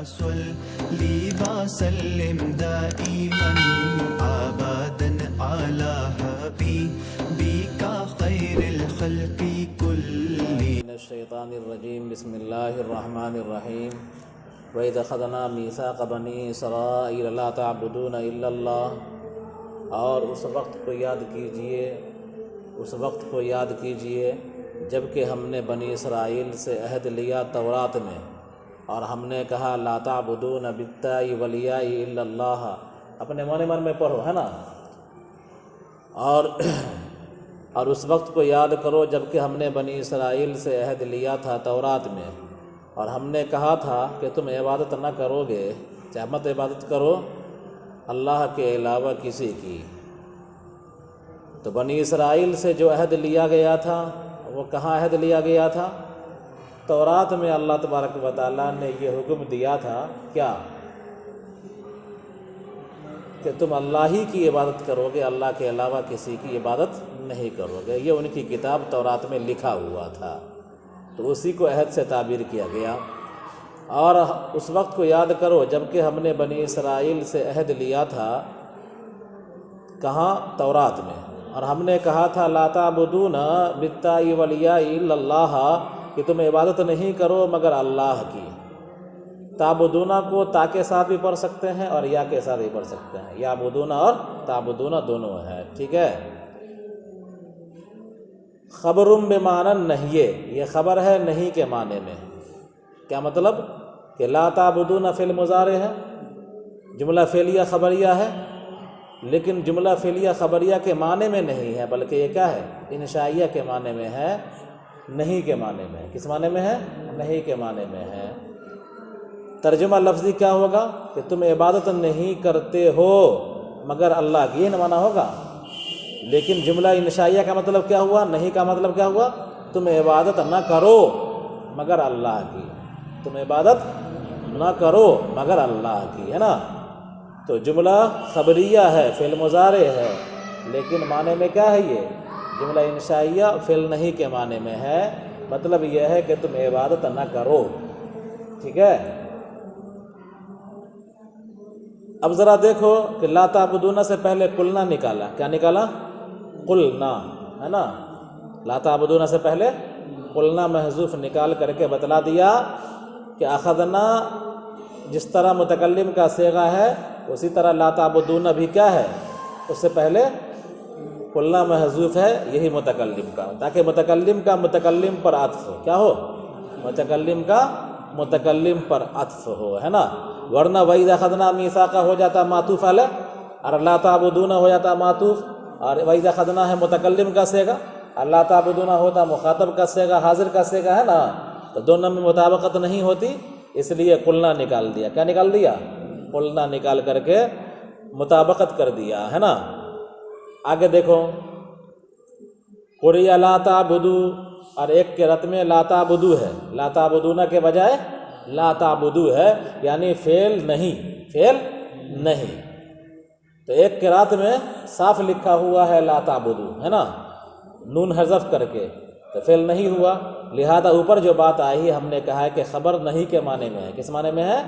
صل وسلم دائما ابدا على حبيبك خير الخلق كلهم من الشیطان الرجیم بسم اللہ الرحمن الرحیم وَإِذْ أَخَذْنَا مِيثَاقَ بَنِي إِسْرَائِيلَ لَا تَعْبُدُونَ إِلَّا اللَّهَ، اور اس وقت کو یاد کیجئے جب کہ ہم نے بنی اسرائیل سے عہد لیا تورات میں، اور ہم نے کہا لا تعبدون بالتاء والیاء الا اللہ، اپنے من میں پڑھو ہے نا، اور اس وقت کو یاد کرو جب کہ ہم نے بنی اسرائیل سے عہد لیا تھا تورات میں، اور ہم نے کہا تھا کہ تم عبادت نہ کرو گے، چاہے مت عبادت کرو اللہ کے علاوہ کسی کی۔ تو بنی اسرائیل سے جو عہد لیا گیا تھا وہ کہاں عہد لیا گیا تھا؟ تورات میں اللہ تبارک و تعالیٰ نے یہ حکم دیا تھا کیا؟ کہ تم اللہ ہی کی عبادت کرو گے، اللہ کے علاوہ کسی کی عبادت نہیں کرو گے، یہ ان کی کتاب تورات میں لکھا ہوا تھا، تو اسی کو عہد سے تعبیر کیا گیا۔ اور اس وقت کو یاد کرو جب کہ ہم نے بنی اسرائیل سے عہد لیا تھا، کہاں؟ تورات میں، اور ہم نے کہا تھا لا تعبدون بالتاء والیاء الا اللہ، کہ تم عبادت نہیں کرو مگر اللہ کی۔ تعبدون کو تا کے ساتھ بھی پڑھ سکتے ہیں اور یا کے ساتھ بھی پڑھ سکتے ہیں، یعبدون اور تعبدون دونوں ہے، ٹھیک ہے۔ خبر بمعنی نہی، یہ خبر ہے نہیں کے معنی میں۔ کیا مطلب؟ کہ لا تعبدون فعل مضارع ہے، جملہ فعلیہ خبریہ ہے، لیکن جملہ فعلیہ خبریہ کے معنی میں نہیں ہے، بلکہ یہ کیا ہے؟ انشائیہ کے معنی میں ہے، نہیں کے معنی میں۔ کس معنی میں ہے؟ نہیں کے معنی میں ہے۔ ترجمہ لفظی کیا ہوگا؟ کہ تم عبادت نہیں کرتے ہو مگر اللہ کی، یہ معنی ہوگا۔ لیکن جملہ انشائیہ کا مطلب کیا ہوا؟ نہیں کا مطلب کیا ہوا؟ تم عبادت نہ کرو مگر اللہ کی، تم عبادت نہ کرو مگر اللہ کی، ہے نا۔ تو جملہ خبریہ ہے، فعل مضارع ہے، لیکن معنی میں کیا ہے؟ یہ جملہ انشائیہ فعل نہیں کے معنی میں ہے، مطلب یہ ہے کہ تم عبادت نہ کرو، ٹھیک ہے۔ اب ذرا دیکھو کہ لا تعبدون سے پہلے قلنا نکالا، کیا نکالا؟ قلنا، ہے نا۔ لا تعبدون سے پہلے قلنا محذوف نکال کر کے بتلا دیا کہ اخذنا جس طرح متکلم کا صیغہ ہے اسی طرح لا تعبدون بھی کیا ہے؟ اس سے پہلے قلنا محذوف ہے، یہی متکلم کا، تاکہ متکلم کا متکلم پر عطف ہو، کیا ہو؟ متکلم کا متکلم پر عطف ہو، ہے نا۔ ورنہ وَإِذَا أَخَذْنَا مِيثَاقَ ہو جاتا معطوف علیہ، اور لا تعبدون ہو جاتا معطوف، اور وَإِذَا أَخَذْنَا ہے متکلم کا صیغہ، اللہ تعبدون ہوتا مخاطب کا صیغہ، حاضر کا صیغہ، ہے نا۔ تو دونوں میں مطابقت نہیں ہوتی، اس لیے قلنا نکال دیا۔ کیا نکال دیا؟ قلنا نکال کر کے مطابقت کر دیا، ہے نا۔ آگے دیکھو، قُرِئَ لا تعبدو، اور ایک قرأت میں لا تعبدو ہے، لا تعبدون کے بجائے لا تعبدو ہے، یعنی فعل نہیں۔ تو ایک قرأت میں صاف لکھا ہوا ہے لا تعبدو، ہے نا، نون حذف کر کے، تو فعل نہیں ہوا، لہذا اوپر جو بات آئی ہم نے کہا ہے کہ خبر نہیں کے معنی میں ہے۔ کس معنی میں ہے؟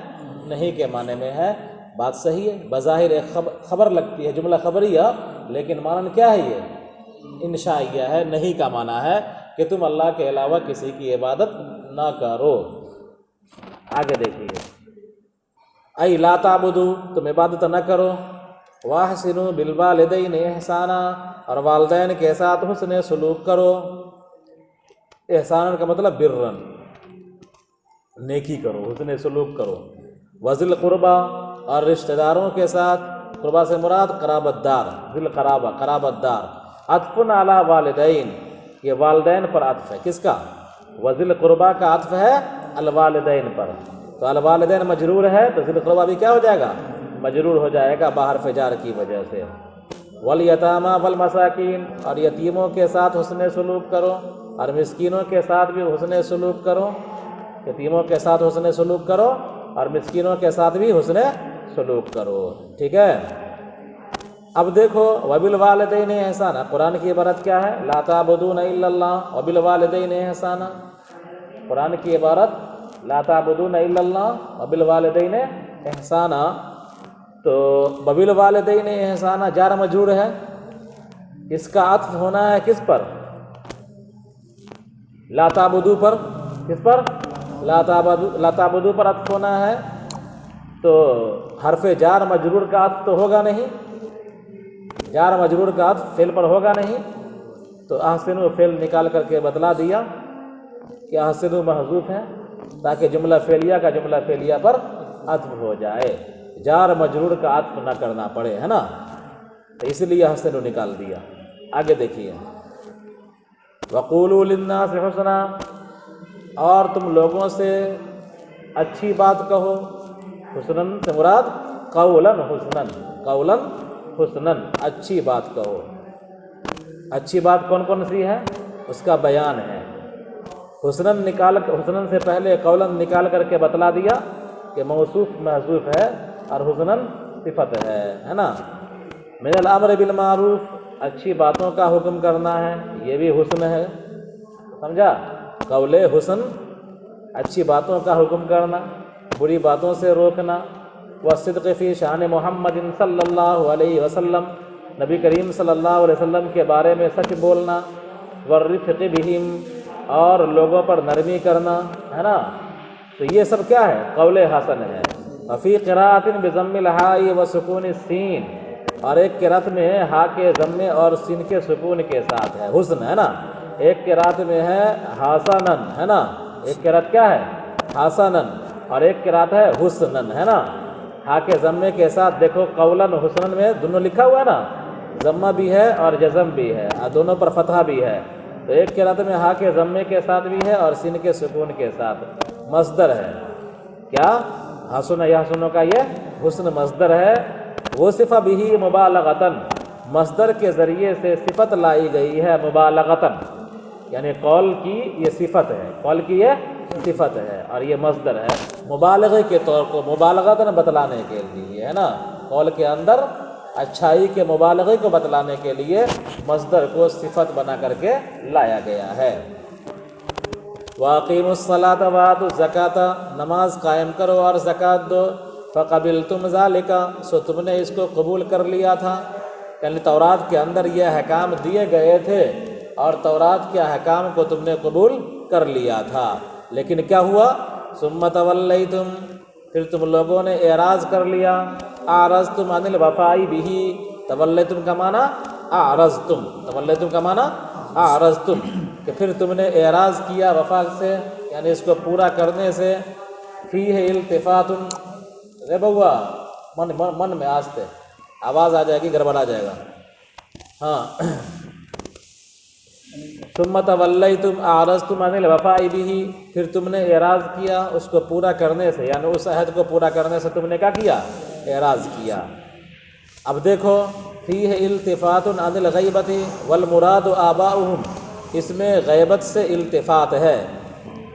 نہیں کے معنی میں ہے۔ بات صحیح ہے، بظاہر ایک خبر لگتی ہے، جملہ خبریہ، لیکن معنی کیا ہے؟ یہ انشائیہ ہے، نہیں کا معنی ہے کہ تم اللہ کے علاوہ کسی کی عبادت نہ کرو۔ آگے دیکھیے، ای لا تعبدو، تم عبادت نہ کرو، واحسنوا بالوالدین احسانا، اور والدین کے ساتھ حسن سلوک کرو۔ احسان کا مطلب برن، نیکی کرو، حسن سلوک کرو۔ وذی القربیٰ، اور رشتہ داروں کے ساتھ، قربا سے مراد قرابت دار، ذی القرابہ قرابت دار۔ عطف علی والدین، یہ والدین پر عطف ہے، کس کا؟ وذی القربیٰ کا عطف ہے الوالدین پر، تو الوالدین مجرور ہے تو ذی القربیٰ بھی کیا ہو جائے گا؟ مجرور ہو جائے گا بحرف جار کی وجہ سے۔ والیتامیٰ والمساکین، اور یتیموں کے ساتھ حسن سلوک کرو، اور مسکینوں کے ساتھ بھی حسن سلوک کرو۔ یتیموں کے ساتھ حسن سلوک کرو اور مسکینوں کے ساتھ بھی حسن سلوک کرو، ٹھیک ہے۔ اب دیکھو وبالوالدین احسانا، قرآن کی عبارت کیا ہے؟ لا تعبدون الا اللہ وبالوالدین احسانا۔ قرآن کی عبارت لا تعبدون الا اللہ وبالوالدین احسانا، تو وبالوالدین احسانا جار مجرور ہے، اس کا عطف ہونا ہے کس پر؟ لا تعبدو پر، کس پر؟ لا تعبدو پر عطف ہونا ہے، تو حرف جار مجرور کا عطف تو ہوگا نہیں، جار مجرور کا عطف فعل پر ہوگا نہیں، تو احسنوا فعل نکال کر کے بتلا دیا کہ احسنوا محذوف ہے تاکہ جملہ فعلیہ کا جملہ فعلیہ پر عطف ہو جائے، جار مجرور کا عطف نہ کرنا پڑے، ہے نا، تو اس لیے احسنوا نکال دیا۔ آگے دیکھیے، وقولوا للناس حسنا، اور تم لوگوں سے اچھی بات کہو، حسنن سے مراد قولاً حسنن، قولاً حسنن، اچھی بات کہو۔ اچھی بات کون کون سی ہے اس کا بیان ہے، حسنن سے پہلے قولاً نکال کر کے بتلا دیا کہ موصوف محذوف ہے اور حسنن صفت ہے نا۔ من الامر بالمعروف، اچھی باتوں کا حکم کرنا ہے، یہ بھی حسن ہے، سمجھا، قول حسن، اچھی باتوں کا حکم کرنا، بری باتوں سے روکنا، والصدق فی شان محمد صلی اللہ علیہ وسلم، نبی کریم صلی اللہ علیہ وسلم کے بارے میں سچ بولنا، والرفق بہم، اور لوگوں پر نرمی کرنا، ہے نا، تو یہ سب کیا ہے؟ قول حسن ہے۔ وفی قراءۃ بضم الہاء وسکون السین، اور ایک قراءت میں ہے ہا کے ضمے اور سین کے سکون کے ساتھ ہے حسن، ہے نا، ایک قراءت میں ہے حسنن، ہے نا، ایک قراءت کیا ہے؟ حسنن، اور ایک قراءت ہے حسنن، ہے نا، ہا کے ضمے کے ساتھ دیکھو قولاً حسنن میں دونوں لکھا ہوا ہے نا، ضمہ بھی ہے اور جزم بھی ہے، اور دونوں پر فتحہ بھی ہے، تو ایک قراءت میں ہا کے ضمے کے ساتھ بھی ہے اور سین کے سکون کے ساتھ، مصدر ہے کیا؟ حسن یحسن کا یہ حسن مصدر ہے، وصف بہ مبالغتاً، مصدر کے ذریعے سے صفت لائی گئی ہے مبالغتاً، یعنی قول کی یہ صفت ہے، قول کی یہ صفت ہے اور یہ مصدر ہے مبالغے کے طور کو، مبالغتاً بتلانے کے لیے، ہے نا، قول کے اندر اچھائی کے مبالغے کو بتلانے کے لیے مصدر کو صفت بنا کر کے لایا گیا ہے۔ وَأَقِيمُوا الصَّلَاةَ وَآتُوا الزَّكَاةَ، نماز قائم کرو اور زکوٰۃ دو، فَقَبِلْتُمْ ذَلِكَ، سو تم نے اس کو قبول کر لیا تھا، یعنی تورات کے اندر یہ احکام دیے گئے تھے اور تورات کے احکام کو تم نے قبول کر لیا تھا، لیکن کیا ہوا؟ ثُمَّ تَوَلَّيْتُمْ، پھر تم لوگوں نے اعراض کر لیا، اعرضتم عن الوفاء بہ، تولیتم کا معنی اعرضتم، تولیتم کا معنی اعرضتم، کہ پھر تم نے اعراض کیا وفا سے، یعنی اس کو پورا کرنے سے، فیہ التفات، رے بوا من میں آستے آواز آ جائے گی، گڑبڑ آ جائے گا، ہاں، ثم تولیتم اعرضتم عن الوفاء بہ، پھر تم نے اعراض کیا اس کو پورا کرنے سے، یعنی اس عہد کو پورا کرنے سے تم نے کیا کیا؟ اعراض کیا۔ اب دیکھو، فیہ التفات عن الغیبۃ والمراد آباؤہم، اس میں غیبت سے التفات ہے،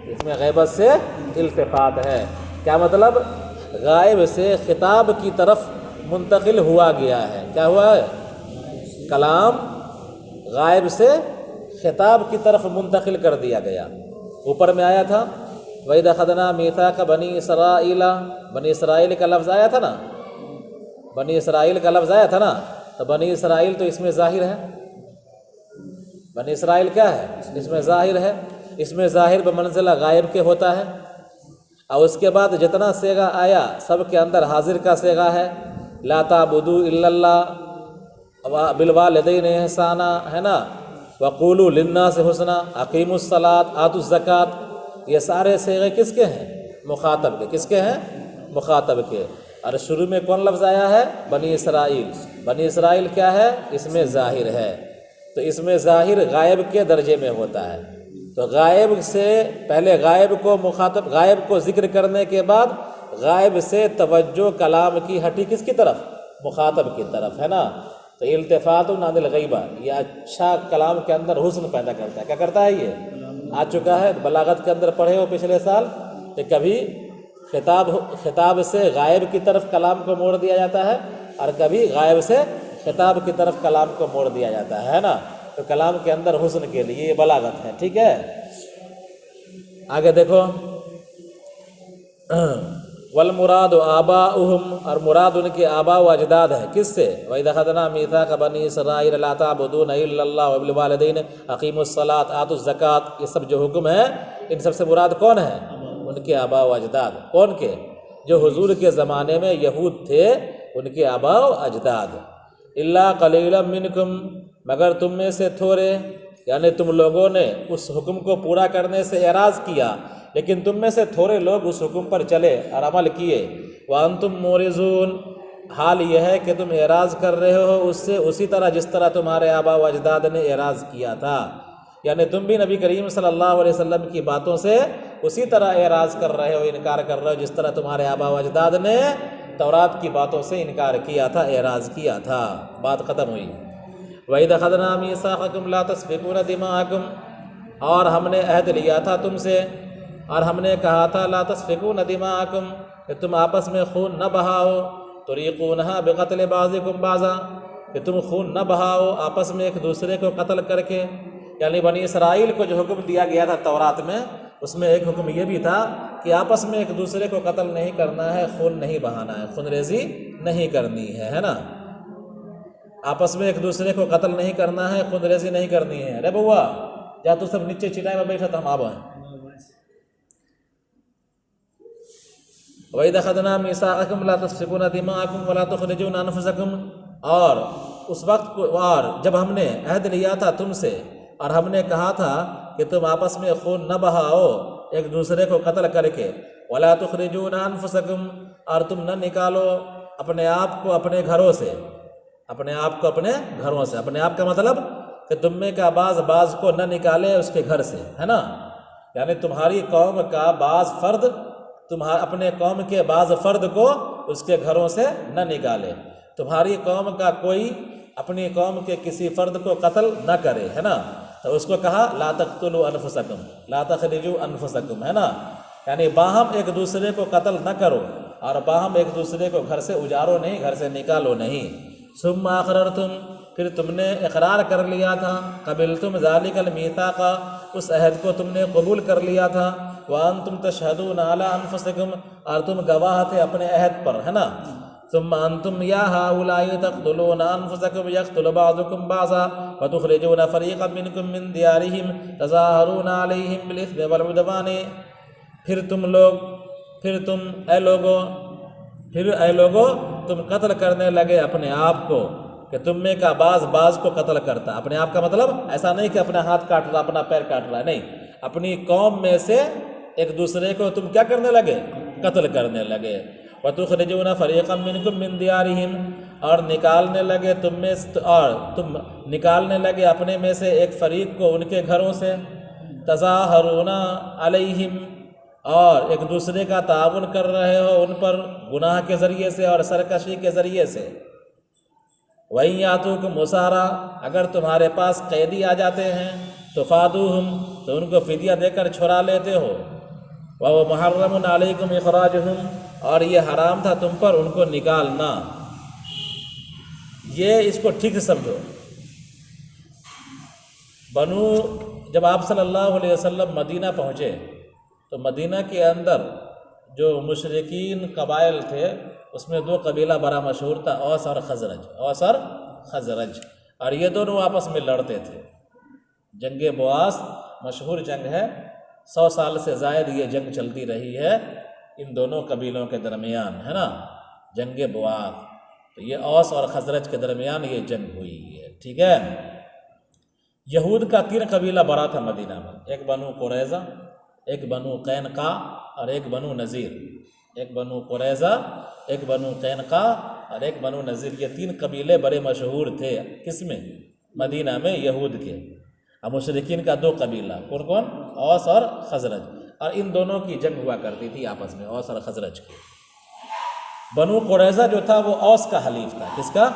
اس میں غیبت سے التفات ہے، کیا مطلب؟ غائب سے خطاب کی طرف منتقل ہوا گیا ہے، کیا ہوا ہے؟ کلام غائب سے خطاب کی طرف منتقل کر دیا گیا۔ اوپر میں آیا تھا وَإِذْ أَخَذْنَا مِيثَاقَ بَنِي إِسْرَائِيلَ، بنی اسرائیل کا لفظ آیا تھا نا، بنی اسرائیل کا لفظ آیا تھا نا، تو بنی اسرائیل تو اس میں ظاہر ہے، بنی اسرائیل کیا ہے؟ اس میں ظاہر ہے، اس میں ظاہر بمنزلہ غائب کے ہوتا ہے، اور اس کے بعد جتنا صیغہ آیا سب کے اندر حاضر کا صیغہ ہے، لا تعبدوا الا اللہ، بالوالدین احسانا، ہے نا، وقولوا للناس حسنا، اقیموا الصلاۃ، آتوا الزکاۃ، یہ سارے صیغے کس کے ہیں؟ مخاطب کے، کس کے ہیں؟ مخاطب کے، اور شروع میں کون لفظ آیا ہے؟ بنی اسرائیل، بنی اسرائیل کیا ہے؟ اس میں ظاہر ہے، تو اس میں ظاہر غائب کے درجے میں ہوتا ہے، تو غائب سے پہلے غائب کو مخاطب، غائب کو ذکر کرنے کے بعد غائب سے توجہ کلام کی ہٹی کس کی طرف؟ مخاطب کی طرف، ہے نا، تو التفات عن الغیبہ، یہ اچھا کلام کے اندر حسن پیدا کرتا ہے، کیا کرتا ہے؟ یہ آ چکا ہے بلاغت کے اندر، پڑھے ہو پچھلے سال کہ کبھی خطاب سے غائب کی طرف کلام کو موڑ دیا جاتا ہے اور کبھی غائب سے خطاب کی طرف کلام کو موڑ دیا جاتا ہے نا، تو کلام کے اندر حسن کے لیے یہ بلاغت ہے، ٹھیک ہے۔ آگے دیکھو، والمراد آباؤہم، اور مراد ان کے آبا و اجداد ہے، کس سے؟ وَإِذْ أَخَذْنَا مِيثَاقَ بَنِي إِسْرَائِيلَ لَا تَعْبُدُونَ إِلَّا اللَّهَ وَبِالْوَالِدَيْنِ أَقِيمُوا الصَّلَاةَ آتُوا الزَّكَاةَ، یہ سب جو حکم ہے ان سب سے مراد کون ہے؟ ان کے آبا و اجداد۔ کون کے؟ جو حضور کے زمانے میں یہود تھے، ان کے آبا و اجداد۔ إِلَّا قَلِيلًا مِّنْكُمْ، مگر تم میں سے تھوڑے، یعنی تم لوگوں نے اس حکم کو پورا کرنے سے اعراض کیا، لیکن تم میں سے تھوڑے لوگ اس حکم پر چلے اور عمل کیے۔ وَأَنْتُمْ مُورِزُونَ، حال یہ ہے کہ تم اعراض کر رہے ہو اس سے اسی طرح جس طرح تمہارے آبا و اجداد نے اعراض کیا تھا، یعنی تم بھی نبی کریم صلی اللہ علیہ وسلم کی باتوں سے اسی طرح اعراض کر رہے ہو، انکار کر رہے ہو جس طرح تمہارے آبا و اجداد نے تورات کی باتوں سے انکار کیا تھا، اعراض کیا تھا۔ بات ختم ہوئی۔ وَإِذْ أَخَذْنَا مِيثَاقَكُمْ لَا تَسْفِكُونَ دِمَاءَكُمْ، اور ہم نے عہد لیا تھا تم سے اور ہم نے کہا تھا لا تسفکون دماءکم، کہ تم آپس میں خون نہ بہاؤ، تریقونہا بقتل بعضکم بعضا، کہ تم خون نہ بہاؤ آپس میں ایک دوسرے کو قتل کر کے۔ یعنی بنی اسرائیل کو جو حکم دیا گیا تھا تورات میں، اس میں ایک حکم یہ بھی تھا کہ آپس میں ایک دوسرے کو قتل نہیں کرنا ہے، خون نہیں بہانا ہے، خون ریزی نہیں کرنی ہے نا، آپس میں ایک دوسرے کو قتل نہیں کرنا ہے، خون ریزی نہیں کرنی ہے۔ رے بوا یا تو سب نیچے چٹائی میں بیٹھا تو ہم آب ہیں۔ وَإِذْ أَخَذْنَا مِيثَاقَكُمْ لَا تَسْفِكُونَ دِمَاءَكُمْ وَلَا تُخْرِجُونَ أَنفُسَكُمْ، اور اس وقت کو، اور جب ہم نے عہد لیا تھا تم سے اور ہم نے کہا تھا کہ تم آپس میں خون نہ بہاؤ ایک دوسرے کو قتل کر کے، وَلَا تُخْرِجُونَ أَنفُسَكُمْ، اور تم نہ نکالو اپنے آپ کو اپنے گھروں سے، اپنے آپ کو اپنے گھروں سے، اپنے آپ کا مطلب کہ تم میں کا بعض کو نہ نکالے اس کے گھر سے، ہے نا، یعنی تمہاری قوم کا بعض فرد اپنے قوم کے بعض فرد کو اس کے گھروں سے نہ نکالے، تمہاری قوم کا کوئی اپنی قوم کے کسی فرد کو قتل نہ کرے، ہے نا، تو اس کو کہا لا تقتلوا انفسکم، لا تخرجوا انفسکم، ہے نا، یعنی باہم ایک دوسرے کو قتل نہ کرو اور باہم ایک دوسرے کو گھر سے اجارو نہیں، گھر سے نکالو نہیں۔ ثم اقررتم، پھر تم نے اقرار کر لیا تھا، قبلتم ذالک المیثاق، اس عہد کو تم نے قبول کر لیا تھا، وانتم تشہدون علی انفسکم، اور تم گواہ تھے اپنے عہد پر، ہے نا، ثم انتم یا ہؤلاء تقتلون انفسکم یقتل بعضکم بعضا وتخرجون فریقا منکم من دیارہم تظاہرون علیہم بالاثم والعدوان، پھر اے لوگو تم قتل کرنے لگے اپنے آپ کو، کہ تم میں کا بعض کو قتل کرتا، اپنے آپ کا مطلب ایسا نہیں کہ اپنا ہاتھ کاٹ رہا، اپنا پیر کاٹ رہا، نہیں، اپنی قوم میں سے ایک دوسرے کو تم کیا کرنے لگے؟ قتل کرنے لگے۔ وَتُخْرِجُونَ فَرِيقًا مِّنْكُم مِّن دِيَارِهِمْ، اور تم نکالنے لگے اپنے میں سے ایک فریق کو ان کے گھروں سے، تَظَاهَرُونَ عَلَيْهِمْ، اور ایک دوسرے کا تعاون کر رہے ہو ان پر گناہ کے ذریعے سے اور سرکشی کے ذریعے سے۔ وَإِن يَأْتُوكُمْ أُسَارَىٰ، اگر تمہارے پاس قیدی آ جاتے ہیں تو فَادُوهُمْ، تو ان کو فدیہ دے کر چھڑا لیتے ہو۔ وَهُوَ مُحَرَّمٌ عَلَيْكُمْ إِخْرَاجُهُمْ، اور یہ حرام تھا تم پر ان کو نکالنا۔ یہ اس کو ٹھیک سے سمجھو۔ جب آپ صلی اللہ علیہ وسلم مدینہ پہنچے تو مدینہ کے اندر جو مشرکین قبائل تھے اس میں دو قبیلہ بڑا مشہور تھا، اوس اور خزرج، اور یہ دونوں آپس میں لڑتے تھے۔ جنگ بواس مشہور جنگ ہے، 100 سال سے زائد یہ جنگ چلتی رہی ہے ان دونوں قبیلوں کے درمیان، ہے نا، جنگ بواس، تو یہ اوس اور خزرج کے درمیان یہ جنگ ہوئی ہے، ٹھیک ہے۔ یہود کا 3 قبیلہ بڑا تھا مدینہ میں، ایک بنو قریظہ، ایک بنو قینقاع اور ایک بنو نذیر۔ ایک بنو قریظہ، ایک بنو قینقاع اور ایک بنو نذیر، یہ 3 قبیلے بڑے مشہور تھے، کس میں؟ مدینہ میں، یہود کے۔ اور مشرکین کا 2 قبیلہ، کون؟ اوس اور خزرج، اور ان دونوں کی جنگ ہوا کرتی تھی آپس میں، اوس اور خزرج کی۔ بنو قریظہ جو تھا وہ اوس کا حلیف تھا، کس کا؟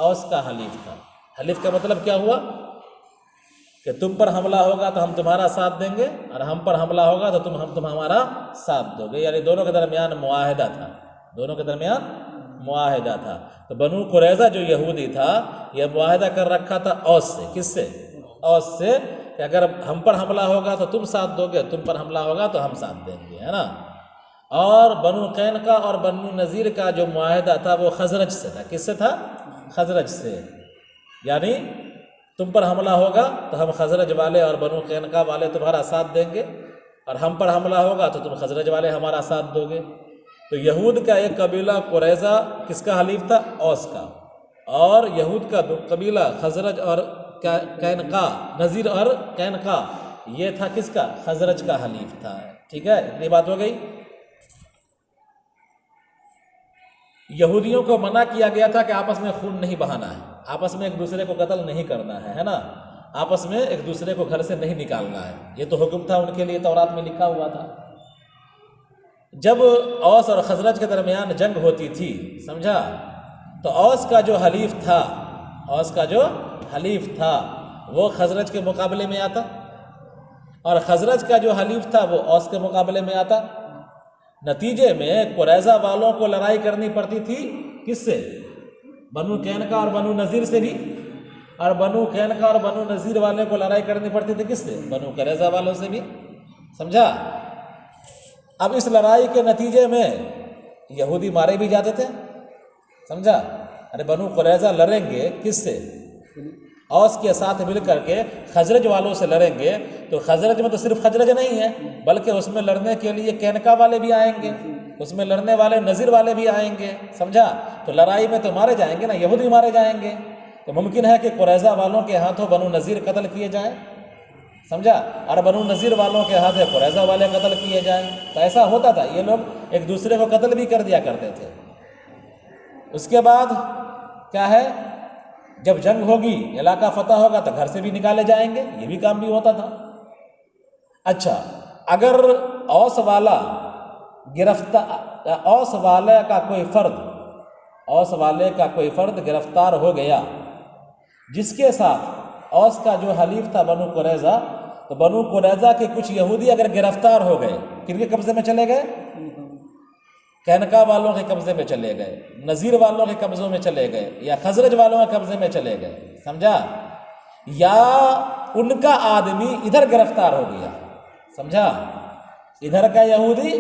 اوس کا حلیف تھا۔ حلیف کا مطلب کیا ہوا؟ کہ تم پر حملہ ہوگا تو ہم تمہارا ساتھ دیں گے، اور ہم پر حملہ ہوگا تو تم ہمارا ساتھ دو گے، یعنی دونوں کے درمیان معاہدہ تھا، تو بنو قریظہ جو یہودی تھا یہ معاہدہ کر رکھا تھا اوس سے، کس سے؟ اوس سے، کہ اگر ہم پر حملہ ہوگا تو تم ساتھ دو گے، تم پر حملہ ہوگا تو ہم ساتھ دیں گے، ہے نا۔ اور بنو قینقاع اور بنو نذیر کا جو معاہدہ تھا وہ خزرج سے تھا. کس سے تھا؟ خزرج سے. یعنی تم پر حملہ ہوگا تو ہم خزرج والے اور بنو قینقاع والے تمہارا ساتھ دیں گے، اور ہم پر حملہ ہوگا تو تم خزرج والے ہمارا ساتھ دو گے. تو یہود کا ایک قبیلہ قریظہ کس کا حلیف تھا؟ اوس کا. اور یہود کا قبیلہ خزرج اور قینقاع، نذیر اور قینقاع، یہ تھا کس کا؟ خزرج کا حلیف تھا. ٹھیک ہے، اتنی بات ہو گئی. یہودیوں کو منع کیا گیا تھا کہ آپس میں خون نہیں بہانا ہے، آپس میں ایک دوسرے کو قتل نہیں کرنا ہے نا، آپس میں ایک دوسرے کو گھر سے نہیں نکالنا ہے. یہ تو حکم تھا ان کے لیے، تورات میں لکھا ہوا تھا. جب اوس اور خزرج کے درمیان جنگ ہوتی تھی، سمجھا، تو اوس کا جو حلیف تھا، اوس کا جو حلیف تھا وہ خزرج کے مقابلے میں آتا، اور خزرج کا جو حلیف تھا وہ اوس کے مقابلے میں آتا. نتیجے میں قریظہ والوں کو لڑائی کرنی پڑتی تھی کس سے؟ بنو قینقاع اور بنو نذیر سے بھی، اور بنو قینقاع اور بنو نذیر والے کو لڑائی کرنی پڑتی تھی کس سے؟ بنو قریظہ والوں سے بھی. سمجھا؟ اب اس لڑائی کے نتیجے میں یہودی مارے بھی جاتے تھے. سمجھا؟ ارے بنو قریظہ لڑیں گے کس سے؟ اوس کے ساتھ مل کر کے خزرج والوں سے لڑیں گے، تو خزرج میں تو صرف خزرج نہیں ہے، بلکہ اس میں لڑنے کے لیے قینقاع والے بھی آئیں گے، اس میں لڑنے والے نذیر والے بھی آئیں گے. سمجھا؟ تو لڑائی میں تو مارے جائیں گے نا، یہودی مارے جائیں گے. تو ممکن ہے کہ قریظہ والوں کے ہاتھوں بنو نذیر قتل کیے جائیں، سمجھا، اور بنو نذیر والوں کے ہاتھوں قریظہ والے قتل کیے جائیں. تو ایسا ہوتا تھا، یہ لوگ ایک دوسرے کو قتل بھی کر دیا کرتے تھے. اس کے بعد کیا ہے، جب جنگ ہوگی، علاقہ فتح ہوگا تو گھر سے بھی نکالے جائیں گے، یہ بھی کام بھی ہوتا تھا. اچھا، اگر اوس والا گرفتار، اوس والے کا کوئی فرد، اوس والے کا کوئی فرد گرفتار ہو گیا، جس کے ساتھ اوس کا جو حلیف تھا بنو قریظہ، تو بنو قریظہ کے کچھ یہودی اگر گرفتار ہو گئے، کن کے قبضے میں چلے گئے؟ قینقاع والوں کے قبضے میں چلے گئے، نذیر والوں کے قبضوں میں چلے گئے، یا خزرج والوں کے قبضے میں چلے گئے. سمجھا؟ یا ان کا آدمی ادھر گرفتار ہو گیا. سمجھا؟ ادھر کا یہودی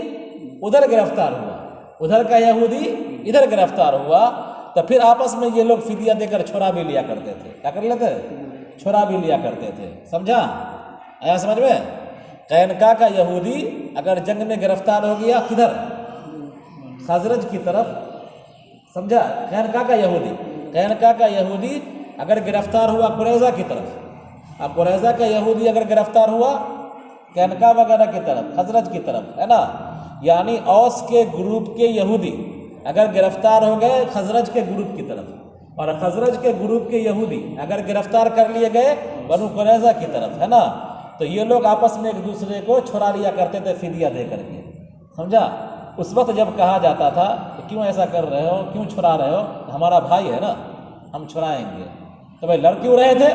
ادھر گرفتار ہوا، ادھر کا یہودی ادھر گرفتار ہوا، تو پھر آپس میں یہ لوگ فدیہ دے کر چھڑا بھی لیا کرتے تھے. کیا کر لیتے؟ چھڑا بھی لیا کرتے تھے. سمجھا؟ آیا سمجھ میں؟ قینقاع کا یہودی اگر جنگ میں گرفتار ہو گیا، کدھر؟ خزرج کی طرف. سمجھا؟ قینقاع کا یہودی، قینقاع کا یہودی اگر گرفتار ہوا قریظہ کی طرف، اب قریظہ کا یہودی اگر گرفتار ہوا قینقاع وغیرہ کی طرف، خزرج کی طرف، ہے نا، یعنی اوس کے گروپ کے یہودی اگر گرفتار ہو گئے خزرج کے گروپ کی طرف، اور خزرج کے گروپ کے یہودی اگر گرفتار کر لیے گئے بنو قریظہ کی طرف، ہے نا، تو یہ لوگ آپس میں ایک دوسرے کو چھڑا لیا کرتے تھے فدیہ دے کر کے. سمجھا؟ اس وقت جب کہا جاتا تھا کہ کیوں ایسا کر رہے ہو، کیوں چھڑا رہے ہو، ہمارا بھائی ہے نا، ہم چھڑائیں گے. تو بھائی لڑ کیوں رہے تھے؟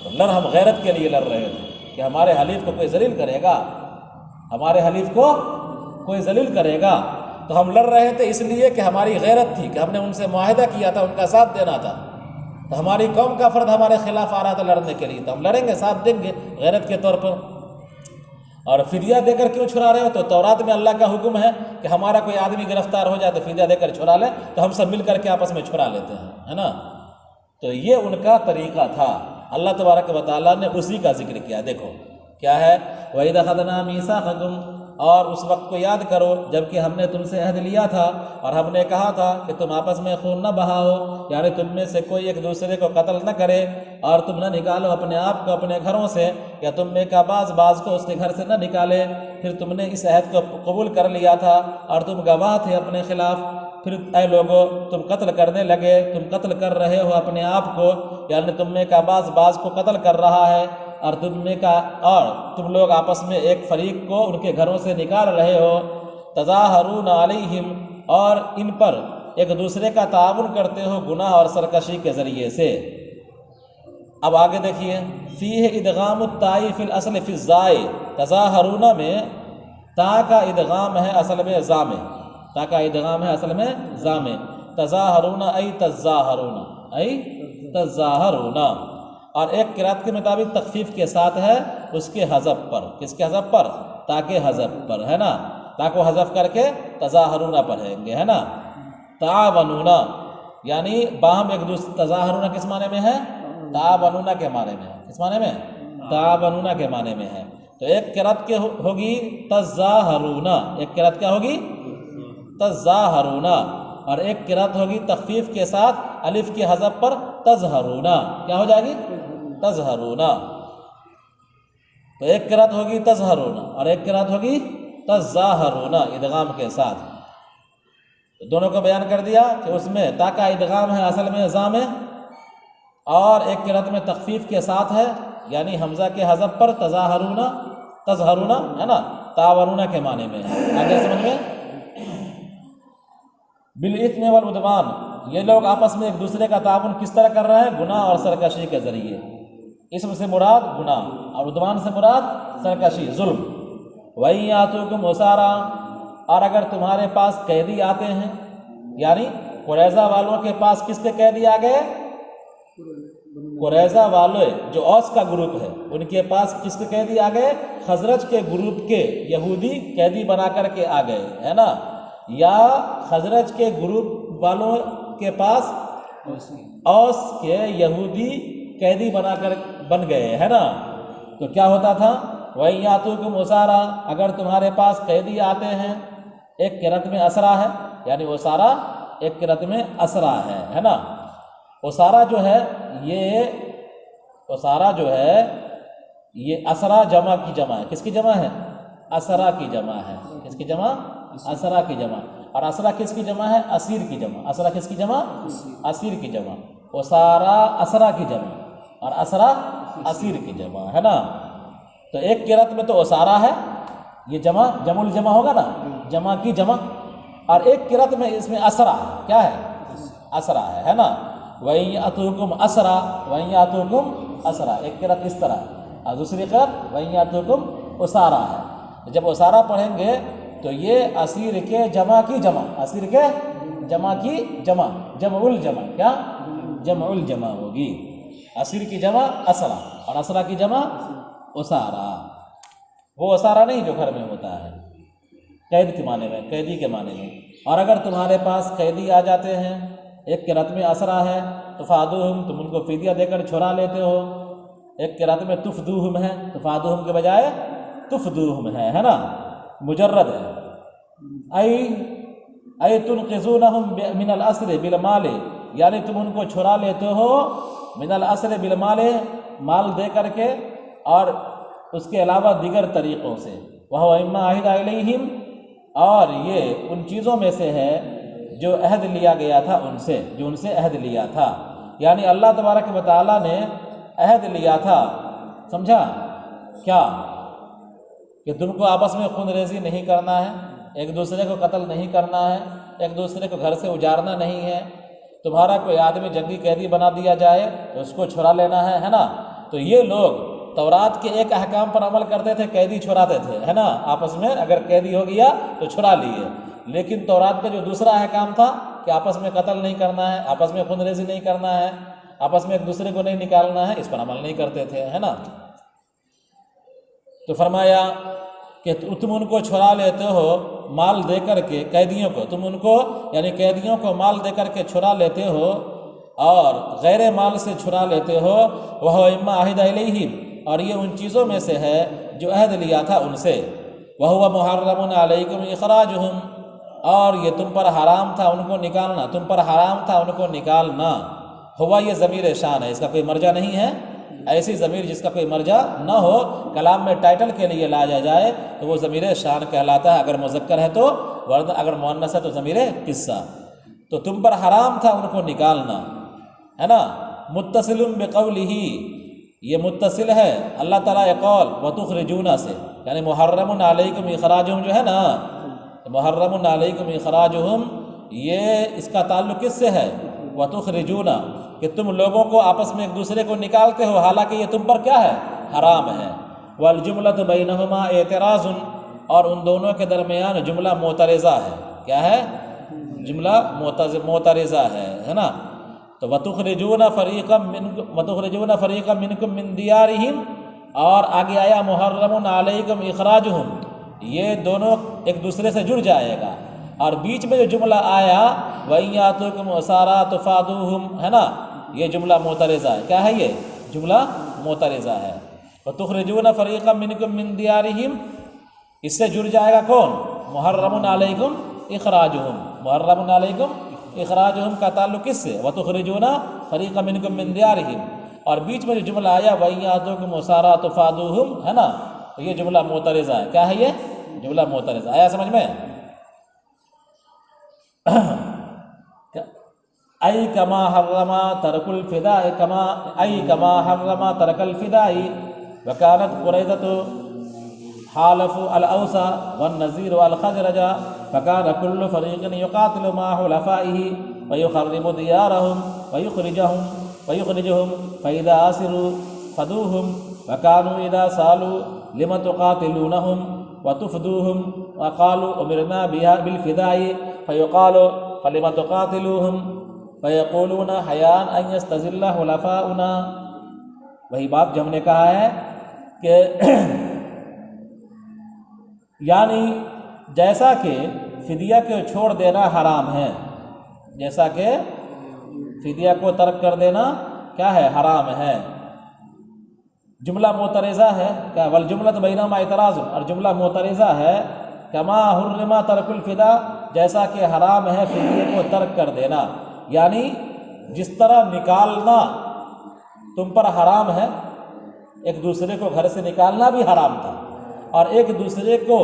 تو لڑ ہم غیرت کے لیے لڑ رہے تھے کہ ہمارے حلیف کو کوئی ذلیل کرے گا، ہمارے حلیف کو کوئی ذلیل کرے گا. تو ہم لڑ رہے تھے اس لیے کہ ہماری غیرت تھی، کہ ہم نے ان سے معاہدہ کیا تھا، ان کا ساتھ دینا تھا. تو ہماری قوم کا فرد ہمارے خلاف آ رہا تھا لڑنے کے لیے، تو ہم لڑیں گے، ساتھ دیں گے غیرت کے طور پر. اور فدیہ دے کر کیوں چھڑا رہے ہو؟ تو تورات میں اللہ کا حکم ہے کہ ہمارا کوئی آدمی گرفتار ہو جائے تو فدیہ دے کر چھڑا لے، تو ہم سب مل کر کے آپس میں چھڑا لیتے ہیں، ہے نا. تو یہ ان کا طریقہ تھا. اللہ تبارک و تعالیٰ نے اسی کا ذکر کیا. دیکھو کیا ہے، وَإِذْ أَخَذْنَا مِيثَاقَكُمْ، اور اس وقت کو یاد کرو جب کہ ہم نے تم سے عہد لیا تھا اور ہم نے کہا تھا کہ تم آپس میں خون نہ بہاؤ، یعنی تم میں سے کوئی ایک دوسرے کو قتل نہ کرے، اور تم نہ نکالو اپنے آپ کو اپنے گھروں سے، یا تم میں کا بعض کو اس کے گھر سے نہ نکالے. پھر تم نے اس عہد کو قبول کر لیا تھا اور تم گواہ تھے اپنے خلاف. پھر اے لوگو تم قتل کرنے لگے، تم قتل کر رہے ہو اپنے آپ کو، یعنی تم میں کا بعض کو قتل کر رہا ہے، اور تم لوگ آپس میں ایک فریق کو ان کے گھروں سے نکال رہے ہو. تظاہرون علیہم، اور ان پر ایک دوسرے کا تعاون کرتے ہو گناہ اور سرکشی کے ذریعے سے. اب آگے دیکھیے، فیہ ادغام التاء فی الاصل فی الزائے. تظاہرون میں تا کا ادغام ہے اصل میں زام، تا کا ادغام ہے اصل میں زام. تظاہرون ای تظاہرون، ای تظاہرون. اور ایک قرات کے مطابق تخفیف کے ساتھ ہے اس کے حذف پر. کس کے حذف پر؟ تا کے حذف پر، ہے نا. تا کو حذف کر کے تظاہرون پڑھیں گے، ہے نا. تعاونون یعنی باہم ایک دوسرے، تظاہرون کس معنی میں ہے؟ تعاونون کے معنی میں. کس معنی میں؟ تعاونون کے معنی میں ہے. تو ایک قرأت کے ہوگی تظاہرون، ایک قرأت کیا ہوگی؟ تظاہرون، اور ایک قرأت ہوگی تخفیف کے ساتھ الف کی حذف پر تظہرون. کیا ہو جائے گی؟ تظہرون. تو ایک قرأت ہوگی تظہرون اور ایک قرأت ہوگی تظاہرون ادغام کے ساتھ. دونوں کو بیان کر دیا کہ اس میں تا کا ادغام ہے، اصل میں ضم ہے، اور ایک قرأت میں تخفیف کے ساتھ ہے یعنی حمزہ کے حذف پر تظاہرون، تظہرون ہے نا، تعاونون کے معنی میں ہے. آگے سمجھ میں؟ بالاثم والعدوان، یہ لوگ آپس میں ایک دوسرے کا تعاون کس طرح کر رہے ہیں؟ گناہ اور سرکشی کے ذریعے. اسم سے مراد گناہ اور عدوان سے مراد سرکشی، ظلم. وَإِن يَأْتُوكُمْ أُسَارَىٰ، اور اگر تمہارے پاس قیدی آتے ہیں، یعنی قریظہ والوں کے پاس کس کے قیدی آ گئے؟ قریظہ والے جو اوس کا گروپ ہے ان کے پاس کس کے قیدی آ گئے؟ خزرج کے گروپ کے یہودی قیدی بنا کر کے آ گئے، ہے نا. یا خزرج کے گروپ والوں کے پاس اوس کے یہودی قیدی بن گئے، ہے نا. تو کیا ہوتا تھا؟ وَإِن يَأْتُوكُمْ أُسَارَىٰ، اگر تمہارے پاس قیدی آتے ہیں، ایک قرأت میں اسرا ہے یعنی اسارا، ایک قرأت میں اسرا ہے نا. اسارا جو ہے یہ اسرا جمع کی جمع ہے. کس کی جمع ہے؟ اسرا کی جمع ہے. کس کی جمع؟ اسرا کی جمع. اور اسرا کس کی جمع ہے؟ اسیر کی جمع. اسرا کس کی جمع؟ اسیر کی جمع. اسارا اسرا کی جمع اور اسرا اسیر کی جمع، ہے نا. تو ایک قرأت میں تو اسارا ہے، یہ جمع الجمع ہوگا نا، جمع کی جمع. اور ایک قرأت میں اس میں اسرا ہے. کیا ہے؟ اسرا ہے نا. وَإِن يَأْتُوكُمْ أَسْرَىٰ، وَإِن يَأْتُوكُمْ أَسْرَىٰ، ایک قرأت اس طرح اور دوسری قرأت وَإِن يَأْتُوكُمْ أُسَارَىٰ ہے. جب اسارا پڑھیں گے تو یہ اسیر کے جمع کی جمع، اسیر کے جمع کی جمع، جمع الجمع. کیا؟ جمع الجمع ہوگی. اسیر کی جمع اسرا اور اسرا کی جمع اسارا. وہ اسارا نہیں جو گھر میں ہوتا ہے، قید کے معنی میں، قیدی کے معنی میں. اور اگر تمہارے پاس قیدی آ جاتے ہیں، ایک قرأت میں اسرا ہے تو فادوہم، تم ان کو فدیہ دے کر چھڑا لیتے ہو. ایک قرأت میں تفدوہم ہے تو فادوہم کے بجائے تفدوہم ہے نا، مجرد ہے. ای تنقذونہم من الاسر بالمال، یعنی تم ان کو چھڑا لیتے ہو من الاسر بالمال، مال دے کر کے اور اس کے علاوہ دیگر طریقوں سے. وہو اما عہد الیہم، اور یہ ان چیزوں میں سے ہے جو عہد لیا گیا تھا ان سے، جو ان سے عہد لیا تھا. یعنی اللہ تبارک و تعالیٰ نے عہد لیا تھا، سمجھا کیا؟ کہ تم کو آپس میں خون ریزی نہیں کرنا ہے، ایک دوسرے کو قتل نہیں کرنا ہے، ایک دوسرے کو گھر سے اجارنا نہیں ہے. تمہارا کوئی آدمی جنگی قیدی بنا دیا جائے تو اس کو چھڑا لینا ہے نا. تو یہ لوگ تورات کے ایک احکام پر عمل کرتے تھے، قیدی چھڑاتے تھے، ہے نا. آپس میں اگر قیدی ہو گیا تو چھڑا لیے. لیکن تورات کا جو دوسرا احکام تھا کہ آپس میں قتل نہیں کرنا ہے، آپس میں خون ریزی نہیں کرنا ہے، آپس میں ایک دوسرے کو نہیں نکالنا ہے، اس پر عمل نہیں کرتے تھے، ہے نا. تو فرمایا کہ تم ان کو چھڑا لیتے ہو مال دے کر کے، قیدیوں کو تم ان کو یعنی قیدیوں کو مال دے کر کے چھڑا لیتے ہو اور غیر مال سے چھڑا لیتے ہو. وہ اما عہد الیہم، اور یہ ان چیزوں میں سے ہے جو عہد لیا تھا ان سے. وہو محرم علیکم اخراجہم، اور یہ تم پر حرام تھا ان کو نکالنا، تم پر حرام تھا ان کو نکالنا. ہوا یہ ضمیر شان ہے، اس کا کوئی مرجع نہیں ہے. ایسی ضمیر جس کا کوئی مرجع نہ ہو، کلام میں ٹائٹل کے لیے لایا جائے تو وہ ضمیر شان کہلاتا ہے اگر مذکر ہے تو، ورنہ اگر مؤنث ہے تو ضمیر قصہ. تو تم پر حرام تھا ان کو نکالنا، ہے نا. متصل بقولہ، یہ متصل ہے اللہ تعالیٰ قول وتخرجون سے، یعنی محرم علیکم اخراجہم جو ہے نا، محرم علیکم اخراجہم، یہ اس کا تعلق کس سے ہے؟ وتخرجون، کہ تم لوگوں کو آپس میں ایک دوسرے کو نکالتے ہو حالانکہ یہ تم پر کیا ہے؟ حرام ہے. والجملۃ بینہما اعتراض، اور ان دونوں کے درمیان جملہ معترضہ ہے. کیا ہے؟ جملہ معترضہ ہے نا. تو وتخرجون فریقا منکم من دیارہم، اور آگے آیا محرم علیکم اخراجہم، یہ دونوں ایک دوسرے سے جڑ جائے گا. اور بیچ میں جو جملہ آیا وَإِن يَأْتُوكُمْ أُسَارَىٰ تُفَادُوهُمْ ہے نا، یہ جملہ معترضہ ہے. کیا ہے یہ جملہ معترضہ ہے. وَتُخْرِجُونَ فَرِيقًا مِّنكُم مِّن دِيَارِهِمْ، اس سے جڑ جائے گا کون؟ محرم علیکم اخراجہم. محرم علیکم اخراجہم کا تعلق کس سے؟ وَتُخْرِجُونَ فَرِيقًا مِّنكُم مِّن دِيَارِهِمْ. اور بیچ میں جو جملہ آیا وَإِن يَأْتُوكُمْ أُسَارَىٰ تُفَادُوهُمْ ہے نا، تو یہ جملہ معترضہ ہے. کیا ہے یہ جملہ معترضہ؟ آیا سمجھ میں؟ ای کما حرم ترک الفداء کما حرم ترک الفداء وکانت قریظۃ حالف الاوس والنذیر والخزرج فکان کل فریق یقاتل مع حلفائه ویخرب دیارهم ویخرجهم فاذا اسروا فدوهم وكانوا اذا سالوا لم تقاتلونهم وتفدوهم وقالوا امرنا بالفداء فيقال فلم تقاتلوهم فيقولون حياء ان يستذل حلفاؤنا. وہی بات جو ہم نے کہا ہے کہ یعنی جیسا کہ فدیہ کو چھوڑ دینا حرام ہے، جیسا کہ فدیہ کو ترک کر دینا کیا ہے؟ حرام ہے. جملہ معترضہ ہے کیا؟ والجملۃ بینہما اعتراض. اور جملہ معترضہ ہے کما حرم ترک الفداء، جیسا کہ حرام ہے فدیے کو ترک کر دینا. یعنی جس طرح نکالنا تم پر حرام ہے، ایک دوسرے کو گھر سے نکالنا بھی حرام تھا، اور ایک دوسرے کو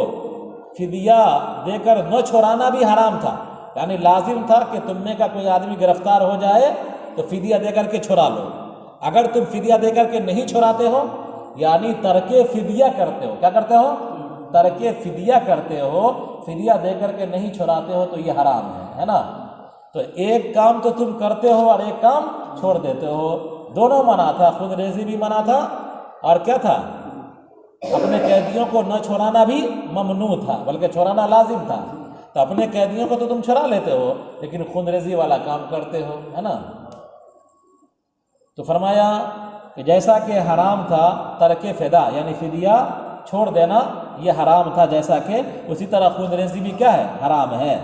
فدیہ دے کر نہ چھڑانا بھی حرام تھا. یعنی لازم تھا کہ تم میں کا کوئی آدمی گرفتار ہو جائے تو فدیہ دے کر کے چھڑا لو. اگر تم فدیہ دے کر کے نہیں چھڑاتے ہو، یعنی ترک فدیہ کرتے ہو، کیا کرتے ہو؟ ترک فدیہ کرتے ہو، فدیہ دے کر کے نہیں چھڑاتے ہو، تو یہ حرام ہے نا. تو ایک کام تو تم کرتے ہو اور ایک کام چھوڑ دیتے ہو، دونوں منع تھا. خود ریزی بھی منع تھا، اور کیا تھا؟ اپنے قیدیوں کو نہ چھوڑانا بھی ممنوع تھا، بلکہ چھوڑانا لازم تھا. تو اپنے قیدیوں کو تو تم چھڑا لیتے ہو، لیکن خود ریزی والا کام کرتے ہو، ہے نا. تو فرمایا کہ جیسا کہ حرام تھا ترک فدا یعنی فدیہ چھوڑ دینا، یہ حرام تھا جیسا کہ، اسی طرح خون ریزی بھی کیا ہے؟ حرام ہے.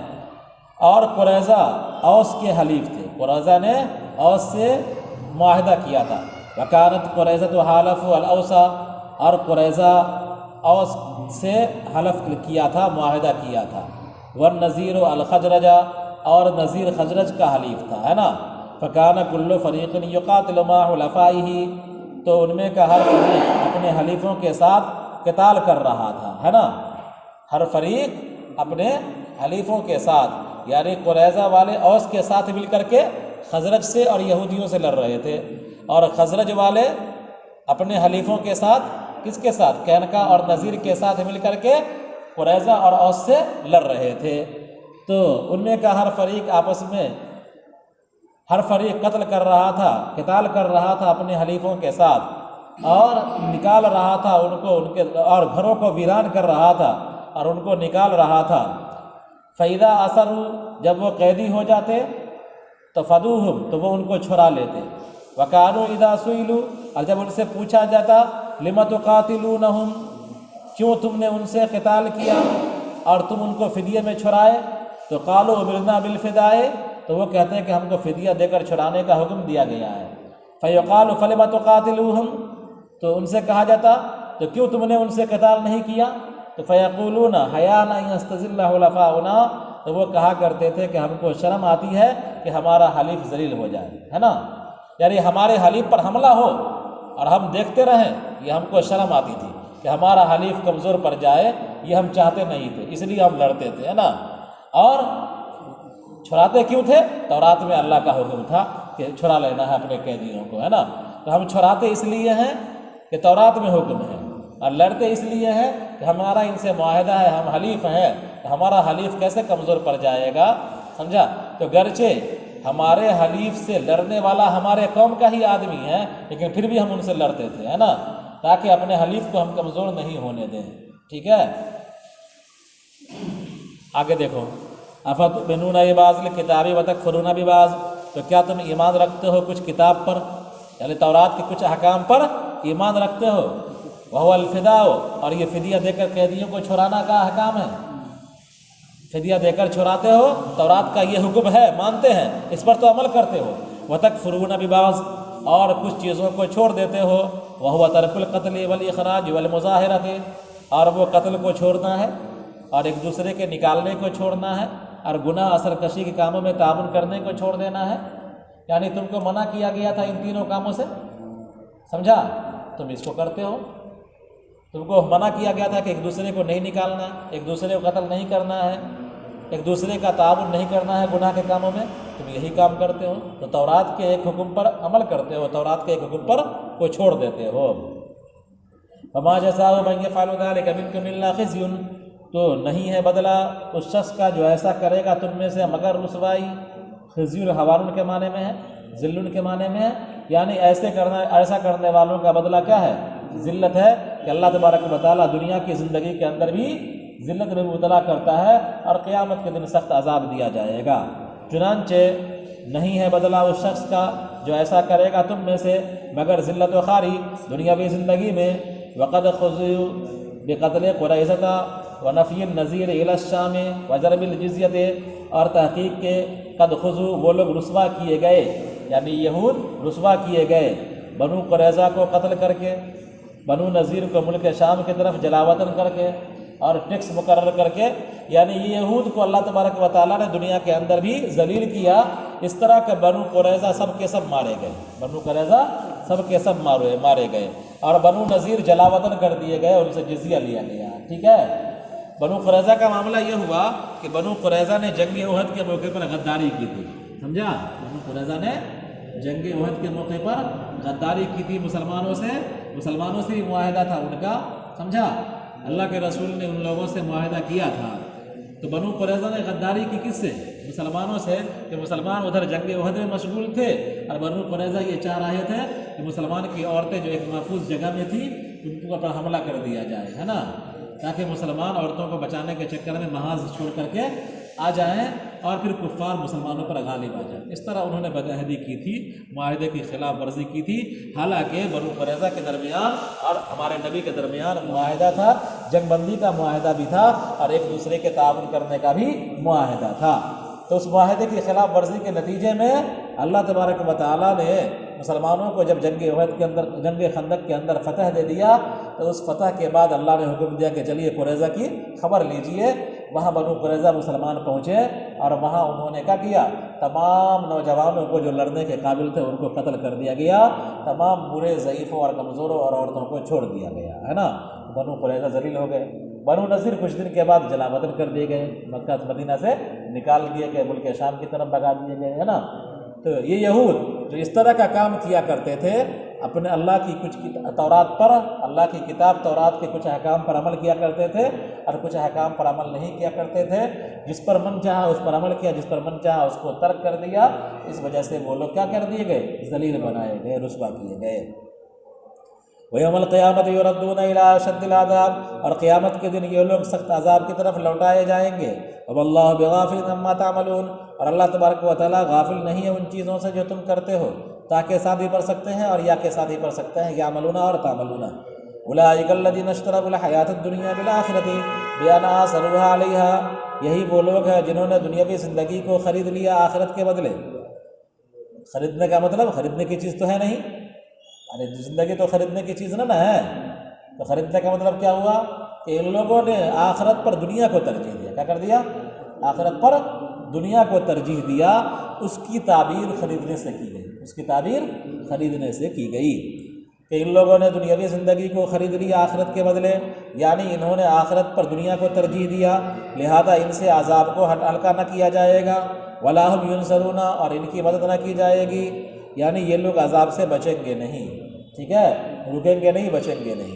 اور قریظہ اوس کے حلیف تھے، قریظہ نے اوس سے معاہدہ کیا تھا. وکانت قریظۃ حالف الاوس، اور قریظہ اوس سے حلف کیا تھا، معاہدہ کیا تھا. والنذیر الخزرج، اور نذیر خزرج کا حلیف تھا، ہے نا. فکان کل فریق یقاتل مع حلفائه، تو ان میں کا ہر فریق اپنے حلیفوں کے ساتھ قتال کر رہا تھا، ہے نا. ہر فریق اپنے حلیفوں کے ساتھ، یعنی قریظہ والے اوس کے ساتھ مل کر کے خزرج سے اور یہودیوں سے لڑ رہے تھے، اور خزرج والے اپنے حلیفوں کے ساتھ، کس کے ساتھ؟ کینکا اور نذیر کے ساتھ مل کر کے قریظہ اور اوس سے لڑ رہے تھے. تو ان میں کا ہر فریق آپس میں، ہر فریق قتل کر رہا تھا، قتال کر رہا تھا اپنے حلیفوں کے ساتھ، اور نکال رہا تھا ان کو، ان کے اور گھروں کو ویران کر رہا تھا اور ان کو نکال رہا تھا. فَإِذَا أَسَرُوا، جب وہ قیدی ہو جاتے تو فَدُوهُمْ، تو وہ ان کو چھڑا لیتے. وَكَانُوا إِذَا سُئِلُوا، اور جب ان سے پوچھا جاتا لِمَ تُقَاتِلُونَهُمْ، کیوں تم نے ان سے قتال کیا اور تم ان کو فدیے میں چھڑائے؟ تو قالوا أُمِرْنَا بِالْفِدَاءِ، تو وہ کہتے ہیں کہ ہم کو فدیہ دے کر چھڑانے کا حکم دیا گیا ہے. فَيُقَالُ فَلِمَ تُقَاتِلُوهُمْ، تو ان سے کہا جاتا تو کیوں تم نے ان سے قتال نہیں کیا؟ تو فَيَقُولُونَ حَيَاءً أَن يَسْتَذِلَّ حُلَفَاؤُنَا، تو وہ کہا کرتے تھے کہ ہم کو شرم آتی ہے کہ ہمارا حلیف ذلیل ہو جائے، ہے نا. یعنی ہمارے حلیف پر حملہ ہو اور ہم دیکھتے رہیں، یہ ہم کو شرم آتی تھی کہ ہمارا حلیف کمزور پڑ جائے، یہ ہم چاہتے نہیں تھے، اس لیے ہم لڑتے تھے، ہے نا. اور چھڑاتے کیوں تھے؟ تورات میں اللہ کا حکم تھا کہ چھڑا لینا ہے اپنے قیدیوں کو، ہے نا. تو ہم چھڑاتے اس لیے ہیں کہ تورات میں حکم ہے، اور لڑتے اس لیے ہیں کہ ہمارا ان سے معاہدہ ہے، ہم حلیف ہیں، تو ہمارا حلیف کیسے کمزور پڑ جائے گا، سمجھا. تو گرچہ ہمارے حلیف سے لڑنے والا ہمارے قوم کا ہی آدمی ہے، لیکن پھر بھی ہم ان سے لڑتے تھے، ہے نا، تاکہ اپنے حلیف کو ہم کمزور نہیں ہونے دیں. ٹھیک ہے، آگے دیکھو. افتؤمنون ببعض الکتاب وتکفرون ببعض، تو کیا تم ایمان رکھتے ہو کچھ کتاب پر، یعنی تورات کے کچھ احکام پر ایمان رکھتے ہو، وہو الفداء، اور یہ فدیہ دے کر قیدیوں کو چھڑانا کا احکام ہے، فدیہ دے کر چھڑاتے ہو، تورات کا یہ حکم ہے، مانتے ہیں، اس پر تو عمل کرتے ہو۔ وتکفرون ببعض، اور کچھ چیزوں کو چھوڑ دیتے ہو، وہو ترک القتل والاخراج والمظاہرۃ، اور وہ قتل کو چھوڑنا ہے اور ایک دوسرے کے نکالنے کو چھوڑنا ہے، اور گناہ اثر کشی کے کاموں میں تعاون کرنے کو چھوڑ دینا ہے۔ یعنی تم کو منع کیا گیا تھا ان تینوں کاموں سے، سمجھا، تم اس کو کرتے ہو۔ تم کو منع کیا گیا تھا کہ ایک دوسرے کو نہیں نکالنا، ایک دوسرے کو قتل نہیں کرنا ہے، ایک دوسرے کا تعاون نہیں کرنا ہے گناہ کے کاموں میں، تم یہی کام کرتے ہو، تو تورات کے ایک حکم پر عمل کرتے ہو، تورات کے ایک حکم پر کو چھوڑ دیتے ہو۔ فما جزاء من يفعل ذلك منكم الا خزي، تو نہیں ہے بدلہ اس شخص کا جو ایسا کرے گا تم میں سے مگر رسوائی۔ خزی الحوارن کے معنی میں ہے، ذل کے معنی میں ہے، یعنی ایسا کرنے والوں کا بدلہ کیا ہے؟ ذلت ہے، کہ اللہ تبارک و تعالیٰ دنیا کی زندگی کے اندر بھی ذلت میں مبتلا کرتا ہے اور قیامت کے دن سخت عذاب دیا جائے گا۔ چنانچہ نہیں ہے بدلہ اس شخص کا جو ایسا کرے گا تم میں سے مگر ذلت و خواری دنیاوی زندگی میں۔ وقد خزوا بقتل قریظہ ونفی النذیر الی الشام وضرب الجزیۃ، اور تحقیق کے قد خزوا وہ لوگ رسوا کیے گئے، یعنی یہود رسوا کیے گئے بنو قریظہ کو قتل کر کے، بنو نذیر کو ملک شام کی طرف جلاوطن کر کے اور ٹیکس مقرر کر کے، یعنی یہ یہود کو اللہ تبارک و تعالیٰ نے دنیا کے اندر بھی ذلیل کیا۔ اس طرح کہ بنو قریظہ سب کے سب مارے گئے، بنو قریظہ سب کے سب مارے گئے، اور بنو نذیر جلاوطن کر دیے گئے، ان سے جزیہ لیا گیا، ٹھیک ہے۔ بنو قریظہ کا معاملہ یہ ہوا کہ بنو قریظہ نے جنگ احد کے موقع پر غداری کی تھی، سمجھا، بنو قریظہ نے جنگ احد کے موقع پر غداری کی تھی مسلمانوں سے ہی معاہدہ تھا ان کا، سمجھا، اللہ کے رسول نے ان لوگوں سے معاہدہ کیا تھا۔ تو بنو قریظہ نے غداری کی کس سے؟ مسلمانوں سے، کہ مسلمان ادھر جنگ احد میں مشغول تھے، اور بنو قریظہ یہ چاہ رہے تھے کہ مسلمان کی عورتیں جو ایک محفوظ جگہ میں تھیں ان پر حملہ کر دیا جائے، ہے نا، تاکہ مسلمان عورتوں کو بچانے کے چکر میں محاذ چھوڑ کر کے آ جائیں اور پھر کفار مسلمانوں پر غالب آ جائیں۔ اس طرح انہوں نے بدعہدی کی تھی، معاہدے کی خلاف ورزی کی تھی، حالانکہ بنو قریظہ کے درمیان اور ہمارے نبی کے درمیان معاہدہ تھا، جنگ بندی کا معاہدہ بھی تھا اور ایک دوسرے کے تعاون کرنے کا بھی معاہدہ تھا۔ تو اس معاہدے کی خلاف ورزی کے نتیجے میں اللہ تبارک و تعالیٰ نے مسلمانوں کو جب جنگ احد کے اندر، جنگ خندق کے اندر فتح دے دیا، تو اس فتح کے بعد اللہ نے حکم دیا کہ چلیے قریظہ کی خبر لیجئے۔ وہاں بنو قریظہ مسلمان پہنچے اور وہاں انہوں نے کیا کیا؟ تمام نوجوانوں کو جو لڑنے کے قابل تھے ان کو قتل کر دیا گیا، تمام بوڑھے، ضعیفوں اور کمزوروں اور عورتوں کو چھوڑ دیا گیا، ہے نا۔ بنو قریظہ ذلیل ہو گئے۔ بنو نذیر کچھ دن کے بعد جلاوطن کر دیے گئے، مکہ مدینہ سے نکال دیے گئے، ملک شام کی طرف بھگا دیے گئے، ہے نا۔ تو یہ یہود جو اس طرح کا کام کیا کرتے تھے، اپنے اللہ کی کچھ تورات پر، اللہ کی کتاب تورات کے کچھ احکام پر عمل کیا کرتے تھے اور کچھ احکام پر عمل نہیں کیا کرتے تھے، جس پر من چاہا اس پر عمل کیا، جس پر من چاہا اس کو ترک کر دیا۔ اس وجہ سے وہ لوگ کیا کر دیے گئے؟ ذلیل بنائے گئے، رسوا کیے گئے۔ وَيَوْمَ الْقِيَامَةِ يُرَدُّونَ إِلَىٰ أَشَدِّ الْعَذَابِ، اور قیامت کے دن یہ لوگ سخت عذاب کی طرف لوٹائے جائیں گے۔ وَاللَّهُ بِغَافِلٍ عَمَّا تَعْمَلُونَ، اور اللہ تبارک و تعالیٰ غافل نہیں ہے ان چیزوں سے جو تم کرتے ہو۔ تاکہ ساتھ ہی پڑھ سکتے ہیں اور یا کے ساتھ ہی پڑھ سکتے ہیں، یعملون اور تعملون۔ اولئک الذین اشتروا الحیاۃ الدنیا بالآخرۃ بأن آثروها علیہا، یہی وہ لوگ ہیں جنہوں نے دنیاوی زندگی کو خرید لیا آخرت کے بدلے۔ خریدنے کا مطلب خریدنے کی چیز تو ہے نہیں، یعنی زندگی تو خریدنے کی چیز نہ ہے، تو خریدنے کا مطلب کیا ہوا کہ ان لوگوں نے آخرت پر دنیا کو ترجیح دیا۔ کیا کر دیا؟ آخرت پر دنیا کو ترجیح دیا۔ اس کی تعبیر خریدنے سے کی گئی، اس کی تعبیر خریدنے سے کی گئی کہ ان لوگوں نے دنیاوی زندگی کو خرید لیا آخرت کے بدلے، یعنی انہوں نے آخرت پر دنیا کو ترجیح دیا، لہذا ان سے عذاب کو ہلکا نہ کیا جائے گا، ولا هم ينصرون، اور ان کی مدد نہ کی جائے گی، یعنی یہ لوگ عذاب سے بچیں گے نہیں، ٹھیک ہے، رکیں گے نہیں، بچیں گے نہیں۔